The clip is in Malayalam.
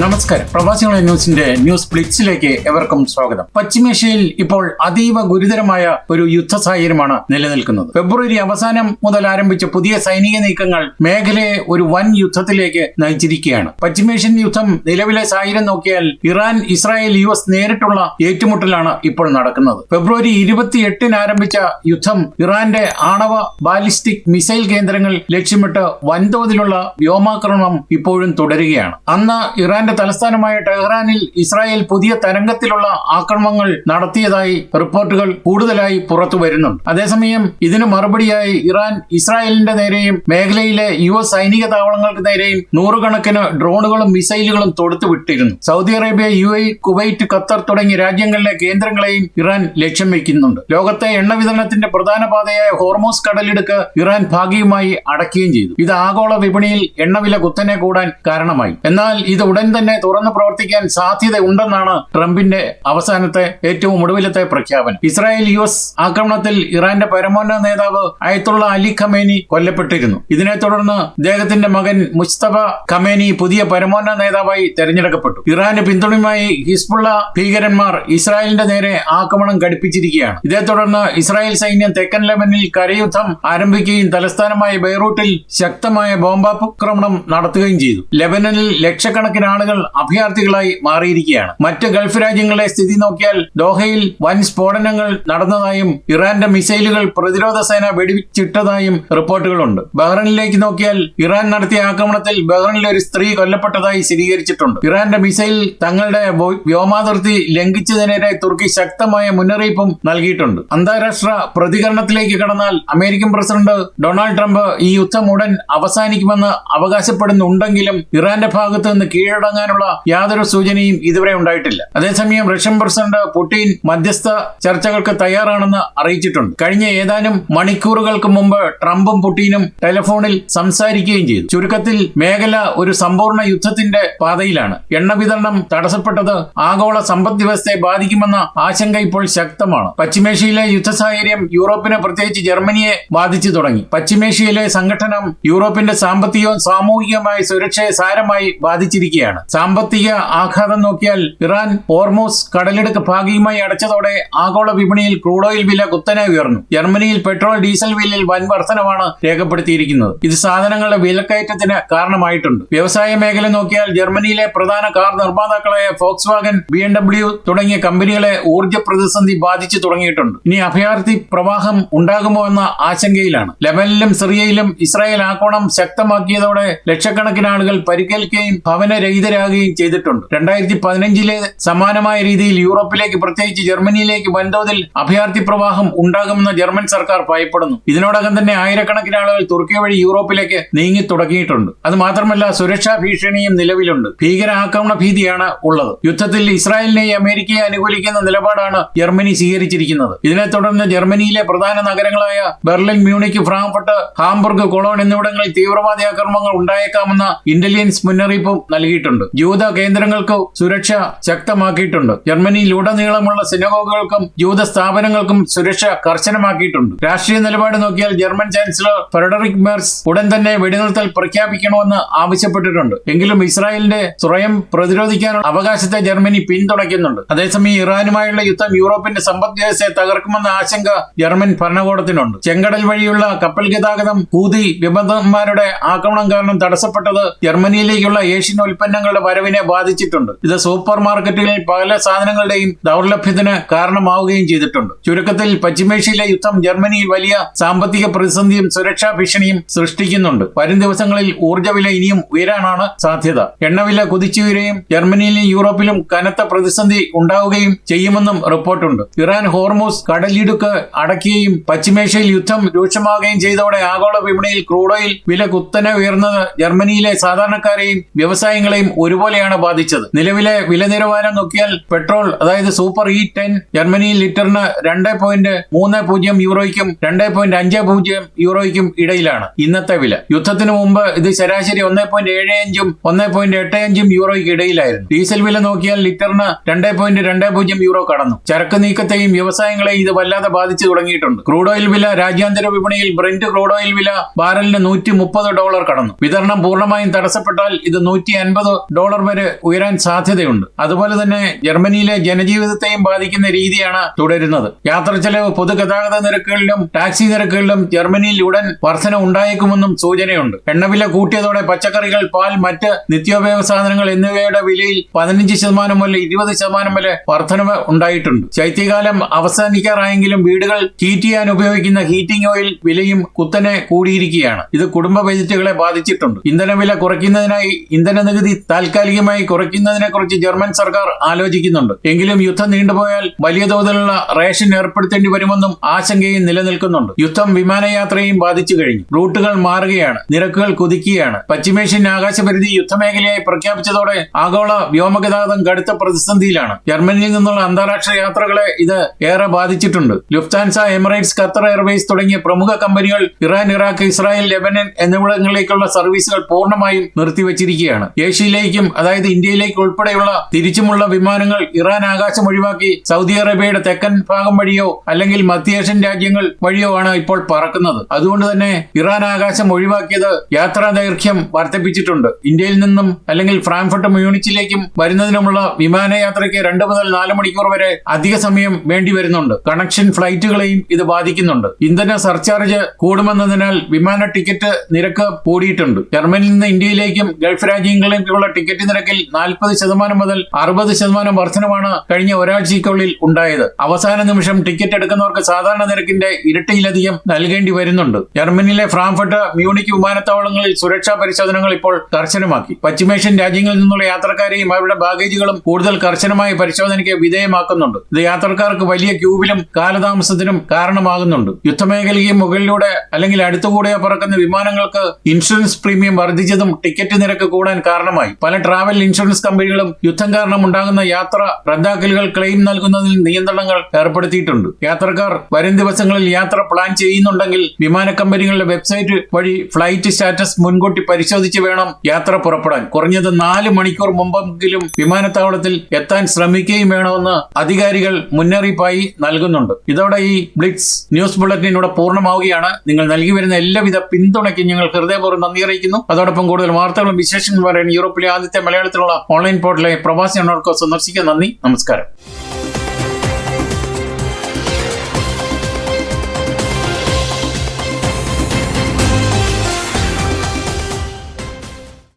നമസ്കാരം. പ്രവാസികളെ ന്യൂസിന്റെ ന്യൂസ് ബ്ലിറ്റ്സിലേക്ക് എവർക്കും സ്വാഗതം. പശ്ചിമേഷ്യയിൽ ഇപ്പോൾ അതീവ ഗുരുതരമായ ഒരു യുദ്ധ സാഹചര്യമാണ് നിലനിൽക്കുന്നത്. ഫെബ്രുവരി അവസാനം മുതൽ ആരംഭിച്ച പുതിയ സൈനിക നീക്കങ്ങൾ മേഖലയെ ഒരു വൻ യുദ്ധത്തിലേക്ക് നയിച്ചിരിക്കുകയാണ്. പശ്ചിമേഷ്യൻ യുദ്ധം നിലവിലെ സാഹചര്യം നോക്കിയാൽ ഇറാൻ, ഇസ്രായേൽ, US നേരിട്ടുള്ള ഏറ്റുമുട്ടലാണ് ഇപ്പോൾ നടക്കുന്നത്. ഫെബ്രുവരി 28 ആരംഭിച്ച യുദ്ധം ഇറാന്റെ ആണവ ബാലിസ്റ്റിക് മിസൈൽ കേന്ദ്രങ്ങൾ ലക്ഷ്യമിട്ട് വൻതോതിലുള്ള വ്യോമാക്രമണം ഇപ്പോഴും തുടരുകയാണ്. അന്ന് ഇറാന്റെ തലസ്ഥാനമായ ടെഹ്റാനിൽ ഇസ്രായേൽ പുതിയ തരംഗത്തിലുള്ള ആക്രമണങ്ങൾ നടത്തിയതായി റിപ്പോർട്ടുകൾ കൂടുതലായി പുറത്തു വരുന്നുണ്ട്. അതേസമയം ഇതിനു മറുപടിയായി ഇറാൻ ഇസ്രായേലിന്റെ നേരെയും മേഖലയിലെ US സൈനിക താവളങ്ങൾക്ക് നേരെയും നൂറുകണക്കിന് ഡ്രോണുകളും മിസൈലുകളും തൊടുത്തുവിട്ടിരുന്നു. Saudi Arabia, UAE, Kuwait, Qatar തുടങ്ങിയ രാജ്യങ്ങളിലെ കേന്ദ്രങ്ങളെയും ഇറാൻ ലക്ഷ്യം വയ്ക്കുന്നുണ്ട്. ലോകത്തെ എണ്ണ വിതരണത്തിന്റെ പ്രധാന പാതയായ ഹോർമൂസ് കടലിടുക്ക് ഇറാൻ ഭാഗികമായി അടയ്ക്കുകയും ചെയ്തു. ഇത് ആഗോള വിപണിയിൽ എണ്ണവില കുത്തനെ കൂടാൻ കാരണമായി. എന്നാൽ ഇത് ഉടൻ തന്നെ തുറന്നു പ്രവർത്തിക്കാൻ സാധ്യതയുണ്ടെന്നാണ് ട്രംപിന്റെ അവസാനത്തെ ഏറ്റവും ഒടുവിലത്തെ പ്രഖ്യാപനം. ഇസ്രായേൽ US ആക്രമണത്തിൽ ഇറാന്റെ പരമോന്നത നേതാവ് അയത്തുള്ള അലി ഖമേനി കൊല്ലപ്പെട്ടിരുന്നു. ഇതിനെ തുടർന്ന് അദ്ദേഹത്തിന്റെ മകൻ മുസ്തഫ ഖമേനി പുതിയ പരമോന്നത നേതാവായി തെരഞ്ഞെടുക്കപ്പെട്ടു. ഇറാന് പിന്തുണയുമായി ഹിസ്ബുള്ള ഭീകരന്മാർ ഇസ്രായേലിന്റെ നേരെ ആക്രമണം ഘടിപ്പിച്ചിരിക്കുകയാണ്. ഇതേ തുടർന്ന് ഇസ്രായേൽ സൈന്യം തെക്കൻ ലെബനിൽ കരയുദ്ധം ആരംഭിക്കുകയും തലസ്ഥാനമായ ബെയ്റൂട്ടിൽ ശക്തമായ ബോംബാക്രമണം നടത്തുകയും ചെയ്തു. ലെബനനിൽ ലക്ഷക്കണക്കിന് ആളുകൾ അഭയാർത്ഥികളായി മാറിയിരിക്കുകയാണ്. മറ്റ് ഗൾഫ് രാജ്യങ്ങളുടെ സ്ഥിതി നോക്കിയാൽ ദോഹയിൽ വൻ സ്ഫോടനങ്ങൾ നടന്നതായും ഇറാന്റെ മിസൈലുകൾ പ്രതിരോധ സേന വെടിവെച്ചിട്ടതായും റിപ്പോർട്ടുകളുണ്ട്. ബഹ്റൈനിലേക്ക് നോക്കിയാൽ ഇറാൻ നടത്തിയ ആക്രമണത്തിൽ ബഹ്റൈനിലെ ഒരു സ്ത്രീ കൊല്ലപ്പെട്ടതായി സ്ഥിരീകരിച്ചിട്ടുണ്ട്. ഇറാന്റെ മിസൈൽ തങ്ങളുടെ വ്യോമാതിർത്തി ലംഘിച്ചതിനെതിരെ തുർക്കി ശക്തമായ മുന്നറിയിപ്പും നൽകിയിട്ടുണ്ട്. അന്താരാഷ്ട്ര പ്രതികരണത്തിലേക്ക് കടന്നാൽ അമേരിക്കൻ പ്രസിഡന്റ് ഡൊണാൾഡ് ട്രംപ് ഈ യുദ്ധം ഉടൻ അവസാനിക്കുമെന്ന് അവകാശപ്പെടുന്നുണ്ടെങ്കിലും ഇറാന്റെ ഭാഗത്ത് നിന്ന് കീഴടങ്ങാനുള്ള യാതൊരു സൂചനയും ഇതുവരെ ഉണ്ടായിട്ടില്ല. അതേസമയം റഷ്യൻ പ്രസിഡന്റ് പുടിൻ മധ്യസ്ഥ ചർച്ചകൾക്ക് തയ്യാറാണെന്ന് അറിയിച്ചിട്ടുണ്ട്. കഴിഞ്ഞ ഏതാനും മണിക്കൂറുകൾക്ക് മുമ്പ് ട്രംപും പുടിനും ടെലിഫോണിൽ സംസാരിക്കുകയും ചെയ്തു. ചുരുക്കത്തിൽ മേഖല ഒരു സമ്പൂർണ്ണ യുദ്ധത്തിന്റെ പാതയിലാണ്. എണ്ണ വിതരണം തടസ്സപ്പെട്ടത് ആഗോള സമ്പദ് വ്യവസ്ഥയെ ബാധിക്കുമെന്ന ആശങ്ക ഇപ്പോൾ ശക്തമാണ്. പശ്ചിമേഷ്യയിലെ യുദ്ധ സാഹചര്യം യൂറോപ്പിനെ, പ്രത്യേകിച്ച് ജർമ്മനിയെ ബാധിച്ചു തുടങ്ങി. പശ്ചിമേഷ്യയിലെ സംഘടനം യൂറോപ്പിന്റെ സാമ്പത്തികവും സാമൂഹികവുമായ സുരക്ഷയെ സാരമായി ബാധിച്ചിരിക്കുകയാണ്. സാമ്പത്തിക ആഘാതം നോക്കിയാൽ ഇറാൻ ഹോർമൂസ് കടലിടുക്ക് ഭാഗികമായി അടച്ചതോടെ ആഗോള വിപണിയിൽ ക്രൂഡ് ഓയിൽ വില കുത്തനെ ഉയർന്നു. ജർമ്മനിയിൽ പെട്രോൾ, ഡീസൽ വിലയിൽ വൻ വർധനവാണ് രേഖപ്പെടുത്തിയിരിക്കുന്നത്. ഇത് സാധനങ്ങളുടെ വിലക്കയറ്റത്തിന് കാരണമായിട്ടുണ്ട്. വ്യവസായ മേഖല നോക്കിയാൽ ജർമ്മനിയിലെ പ്രധാന കാർ നിർമ്മാതാക്കളായ ഫോക്സ്വാഗൻ, BMW തുടങ്ങിയ കമ്പനികളെ ഊർജ്ജ പ്രതിസന്ധി ബാധിച്ചു തുടങ്ങിയിട്ടുണ്ട്. ഇനി അഭയാർത്ഥി പ്രവാഹം ഉണ്ടാകുമോ എന്ന ആശങ്കയിലാണ്. ലെബനനിലും സിറിയയിലും ഇസ്രായേൽ ആക്രമണം ശക്തമാക്കിയതോടെ ലക്ഷക്കണക്കിന് ആളുകൾ പരിക്കേൽക്കുകയും ഭവനരഹിതരാകുകയും ചെയ്തിട്ടുണ്ട്. 2015 സമാനമായ രീതിയിൽ യൂറോപ്പിലേക്ക്, പ്രത്യേകിച്ച് ജർമ്മനിയിലേക്ക് വൻതോതിൽ അഭയാർത്ഥി പ്രവാഹം ഉണ്ടാകുമെന്ന് ജർമ്മൻ സർക്കാർ ഭയപ്പെടുന്നു. ഇതിനോടകം തന്നെ ആയിരക്കണക്കിന് ആളുകൾ തുർക്കി വഴി യൂറോപ്പിലേക്ക് നീങ്ങി തുടങ്ങിയിട്ടുണ്ട്. അത് മാത്രമല്ല, സുരക്ഷാ ഭീഷണിയും നിലവിലുണ്ട്. ഭീകര ആക്രമണ ഭീതിയാണ് ഉള്ളത്. യുദ്ധത്തിൽ ഇസ്രായേലിനെയും അമേരിക്കയെ അനുകൂലിക്കുന്ന നിലപാടാണ് ജർമ്മനി സ്വീകരിച്ചിരിക്കുന്നത്. ഇതിനെ തുടർന്ന് ജർമ്മനിയിലെ പ്രധാന നഗരങ്ങളായ Berlin, Munich, Frankfurt, Hamburg, Cologne എന്നിവിടങ്ങളിൽ തീവ്രവാദി ആക്രമണങ്ങൾ ഉണ്ടായേക്കാമെന്ന ഇന്റലിജൻസ് മുന്നറിയിപ്പും നൽകിയിട്ടുണ്ട്. ജൂത കേന്ദ്രങ്ങൾക്ക് സുരക്ഷ ശക്തമാക്കിയിട്ടുണ്ട്. ജർമ്മനിയിലുടനീളമുള്ള സിനഗോഗുകൾക്കും ജൂത സ്ഥാപനങ്ങൾക്കും സുരക്ഷ കർശനമാക്കിയിട്ടുണ്ട്. രാഷ്ട്രീയ നിലപാട് നോക്കിയാൽ ജർമ്മൻ ചാൻസലർ ഫ്രെഡറിക് മെർസ് ഉടൻ തന്നെ വെടിനിർത്തൽ പ്രഖ്യാപിക്കണമെന്ന് ആവശ്യപ്പെട്ടിട്ടുണ്ട്. എങ്കിലും ഇസ്രായേലിന്റെ സ്വയം പ്രതിരോധിക്കാനുള്ള അവകാശത്തെ ജർമ്മനി പിന്തുണയ്ക്കുന്നുണ്ട്. അതേസമയം ഇറാനുമായുള്ള യുദ്ധം യൂറോപ്പിന്റെ സമ്പദ് വ്യവസ്ഥയെ തകർക്കുമെന്ന ആശങ്ക ജർമ്മൻ ഭരണകൂടത്തിനുണ്ട്. ചെങ്കടൽ വഴിയുള്ള കപ്പൽ ഗതാഗതം ഹൂതി വിമതന്മാരുടെ ആക്രമണം കാരണം തടസ്സപ്പെട്ടത് ജർമ്മനിയിലേക്കുള്ള ഏഷ്യൻ ഉൽപ്പന്നങ്ങളുടെ വരവിനെ ബാധിച്ചിട്ടുണ്ട്. ഇത് സൂപ്പർ മാർക്കറ്റുകളിൽ പല സാധനങ്ങളുടെയും ദൗർലഭ്യത്തിന് കാരണമാവുകയും ചെയ്തിട്ടുണ്ട്. ചുരുക്കത്തിൽ പശ്ചിമേഷ്യയിലെ യുദ്ധം ജർമ്മനിയിൽ വലിയ സാമ്പത്തിക പ്രതിസന്ധിയും സുരക്ഷാ ഭീഷണിയും സൃഷ്ടിക്കുന്നുണ്ട്. വരും ദിവസങ്ങളിൽ ഊർജ്ജവില ഇനിയും ഉയരാനാണ് സാധ്യത. എണ്ണവില കുതിച്ചുയരുകയും ജർമ്മനിയിലും യൂറോപ്പിലും കനത്ത പ്രതിസന്ധി ഉണ്ടാവുകയും ചെയ്യുമെന്നും റിപ്പോർട്ടുണ്ട്. ഇറാൻ ഹോർമൂസ് കടലിടുക്ക് അടയ്ക്കുകയും പശ്ചിമേഷ്യയിൽ യുദ്ധം രൂക്ഷമാവുകയും ചെയ്തതോടെ ആഗോള വിപണിയിൽ ക്രൂഡ് ഓയിൽ വില കുത്തനെ ഉയർന്നത് ജർമ്മനിയിലെ സാധാരണക്കാരെയും വ്യവസായങ്ങളെയും ഒരുപോലെയാണ് ബാധിച്ചത്. നിലവിലെ വില നിലവാരം നോക്കിയാൽ പെട്രോൾ, അതായത് സൂപ്പർ E10 ജർമ്മനിയിൽ ലിറ്ററിന് 2.30 യൂറോയ്ക്കും 2.50 യൂറോയ്ക്കും ഇടയിലാണ് ഇന്നത്തെ വില. യുദ്ധത്തിന് മുമ്പ് ഇത് ശരാശരി 1.75 1.85 യൂറോയ്ക്ക് ഇടയിലായിരുന്നു. ഡീസൽ വില നോക്കിയാൽ ലിറ്ററിന് 2.20 യൂറോ കടന്നു. ചരക്ക് നീക്കത്തെയും വ്യവസായങ്ങളെയും ഇത് വല്ലാതെ ബാധിച്ചു തുടങ്ങിയിട്ടുണ്ട്. ക്രൂഡ് ഓയിൽ വില രാജ്യാന്തര വിപണിയിൽ ബ്രന്റ് ക്രൂഡ് ഓയിൽ വില ബാരലിന് $130 കടന്നു. വിതരണം പൂർണ്ണമായും തടസ്സപ്പെട്ടാൽ ഇത് $150 ഡോളർ വരെ ഉയരാൻ സാധ്യതയുണ്ട്. അതുപോലെ തന്നെ ജർമ്മനിയിലെ ജനജീവിതത്തെയും ബാധിക്കുന്ന രീതിയാണ് തുടരുന്നത്. യാത്ര ചെലവ്, പൊതുഗതാഗത നിരക്കുകളിലും ടാക്സി നിരക്കുകളിലും ജർമ്മനിയിൽ ഉടൻ വർധന ഉണ്ടായേക്കുമെന്നും സൂചനയുണ്ട്. എണ്ണവില കൂട്ടിയതോടെ പച്ചക്കറികൾ, പാൽ, മറ്റ് നിത്യോപയോഗ സാധനങ്ങൾ എന്നിവയുടെ വിലയിൽ 15% മുതൽ 20% വരെ വർധനവ് ഉണ്ടായിട്ടുണ്ട്. ശൈത്യകാലം അവസാനിക്കാറായെങ്കിലും വീടുകൾ ഹീറ്റ് ചെയ്യാൻ ഉപയോഗിക്കുന്ന ഹീറ്റിംഗ് ഓയിൽ വിലയും കുത്തനെ കൂടിയിരിക്കുകയാണ്. ഇത് കുടുംബ ബജറ്റുകളെ ബാധിച്ചിട്ടുണ്ട്. ഇന്ധനവില കുറയ്ക്കുന്നതിനായി ഇന്ധന നികുതി താൽക്കാലികമായി കുറയ്ക്കുന്നതിനെ കുറിച്ച് ജർമ്മൻ സർക്കാർ ആലോചിക്കുന്നുണ്ട്. എങ്കിലും യുദ്ധം നീണ്ടുപോയാൽ വലിയ തോതിലുള്ള റേഷൻ ഏർപ്പെടുത്തേണ്ടി വരുമെന്നും ആശങ്കയും നിലനിൽക്കുന്നുണ്ട്. യുദ്ധം വിമാനയാത്രയെയും ബാധിച്ചു കഴിഞ്ഞു. റൂട്ടുകൾ മാറുകയാണ്, നിരക്കുകൾ കുതിക്കുകയാണ്. പശ്ചിമേഷ്യൻ ആകാശപരിധി യുദ്ധമേഖലയായി പ്രഖ്യാപിച്ചതോടെ ആഗോള വ്യോമഗതാഗതം കടുത്ത പ്രതിസന്ധിയിലാണ്. ജർമ്മനിയിൽ നിന്നുള്ള അന്താരാഷ്ട്ര യാത്രകളെ ഇത് ഏറെ ബാധിച്ചിട്ടുണ്ട്. ലുഫ്താൻസ, എമിറേറ്റ്സ്, ഖത്തർ എയർവേസ് തുടങ്ങിയ പ്രമുഖ കമ്പനികൾ ഇറാൻ, ഇറാഖ്, ഇസ്രായേൽ, ലെബനൻ എന്നിവിടങ്ങളിലേക്കുള്ള സർവീസുകൾ പൂർണ്ണമായും നിർത്തിവച്ചിരിക്കുകയാണ്. ഏഷ്യയിലേക്കും, അതായത് ഇന്ത്യയിലേക്ക് ഉൾപ്പെടെയുള്ള തിരിച്ചുമുള്ള വിമാനങ്ങൾ ഇറാൻ ആകാശം ഒഴിവാക്കി സൗദി അറേബ്യയുടെ തെക്കൻ ഭാഗം വഴിയോ അല്ലെങ്കിൽ മധ്യേഷ്യൻ രാജ്യങ്ങൾ വഴിയോ ആണ് ഇപ്പോൾ പറക്കുന്നത്. അതുകൊണ്ട് തന്നെ ഇറാൻ ആകാശം ഒഴിവാക്കിയത് യാത്രാ ദൈർഘ്യം വർദ്ധിപ്പിച്ചിട്ടുണ്ട്. ഇന്ത്യയിൽ നിന്നും അല്ലെങ്കിൽ ഫ്രാങ്ക്ഫർട്ട്, മ്യൂണിച്ചിലേക്കും വരുന്നതിനുമുള്ള വിമാനയാത്രയ്ക്ക് 2 മുതൽ 4 മണിക്കൂർ വരെ അധിക സമയം വേണ്ടി വരുന്നുണ്ട്. കണക്ഷൻ ഫ്ലൈറ്റുകളെയും ഇത് ബാധിക്കുന്നുണ്ട്. ഇന്ധന സർചാർജ് കൂടുമെന്നതിനാൽ വിമാന ടിക്കറ്റ് നിരക്ക് കൂടിയിട്ടുണ്ട്. ജർമ്മനിയിൽ നിന്ന് ഇന്ത്യയിലേക്കും ഗൾഫ് രാജ്യങ്ങളിലേക്കുള്ള ടിക്കറ്റ് നിരക്കിൽ 40% മുതൽ 60% വർധനമാണ് കഴിഞ്ഞ ഒരാഴ്ചയ്ക്കുള്ളിൽ ഉണ്ടായത്. അവസാന നിമിഷം ടിക്കറ്റ് എടുക്കുന്നവർക്ക് സാധാരണ നിരക്കിന്റെ ഇരട്ടിയിലധികം നൽകേണ്ടി വരുന്നുണ്ട്. ജർമ്മനിയിലെ ഫ്രാങ്ക്ഫർട്ട്, മ്യൂണിക്ക് വിമാനത്താവളങ്ങളിൽ സുരക്ഷാ പരിശോധനകൾ ഇപ്പോൾ കർശനമാക്കി. പശ്ചിമേഷ്യൻ രാജ്യങ്ങളിൽ നിന്നുള്ള യാത്രക്കാരെയും അവരുടെ ബാഗേജുകളും കൂടുതൽ കർശനമായ പരിശോധനയ്ക്ക് വിധേയമാക്കുന്നുണ്ട്. ഇത് യാത്രക്കാർക്ക് വലിയ ക്യൂവിലും കാലതാമസത്തിനും കാരണമാകുന്നുണ്ട്. യുദ്ധമേഖലയ്ക്ക് മുകളിലൂടെ അല്ലെങ്കിൽ അടുത്തുകൂടെ പറക്കുന്ന വിമാനങ്ങൾക്ക് ഇൻഷുറൻസ് പ്രീമിയം വർദ്ധിച്ചതും ടിക്കറ്റ് നിരക്ക് കൂടാൻ കാരണമായി. പല ട്രാവൽ ഇൻഷുറൻസ് കമ്പനികളും യുദ്ധം കാരണം ഉണ്ടാകുന്ന യാത്ര റദ്ദാക്കലുകൾ ക്ലെയിം നൽകുന്നതിൽ നിയന്ത്രണങ്ങൾ ഏർപ്പെടുത്തിയിട്ടുണ്ട്. യാത്രക്കാർ വരും ദിവസങ്ങളിൽ യാത്ര പ്ലാൻ ചെയ്യുന്നുണ്ടെങ്കിൽ വിമാന കമ്പനികളുടെ വെബ്സൈറ്റ് വഴി ഫ്ലൈറ്റ് സ്റ്റാറ്റസ് മുൻകൂട്ടി പരിശോധിച്ച് വേണം യാത്ര പുറപ്പെടാൻ. കുറഞ്ഞത് 4 മണിക്കൂർ മുമ്പെങ്കിലും വിമാനത്താവളത്തിൽ എത്താൻ ശ്രമിക്കുകയും വേണമെന്ന് അധികാരികൾ മുന്നറിയിപ്പായി നൽകുന്നുണ്ട്. ഇതോടെ ഈ ബ്ലിറ്റ്സ് ന്യൂസ് ബുള്ളറ്റിൻ ഇവിടെ പൂർണ്ണമാവുകയാണ്. നിങ്ങൾ നൽകി വരുന്ന എല്ലാവിധ പിന്തുണയ്ക്കും ഞങ്ങൾ ഹൃദയപൂർവ്വം നന്ദി അറിയിക്കുന്നു. അതോടൊപ്പം കൂടുതൽ വാർത്തകളും വിശേഷങ്ങളും പറയാൻ യൂറോപ്പിലെ ആദ്യത്തെ മലയാളത്തിലുള്ള ഓൺലൈൻ പോർട്ടലായ പ്രവാസി സന്ദർശിക്കാൻ നന്ദി. നമസ്കാരം.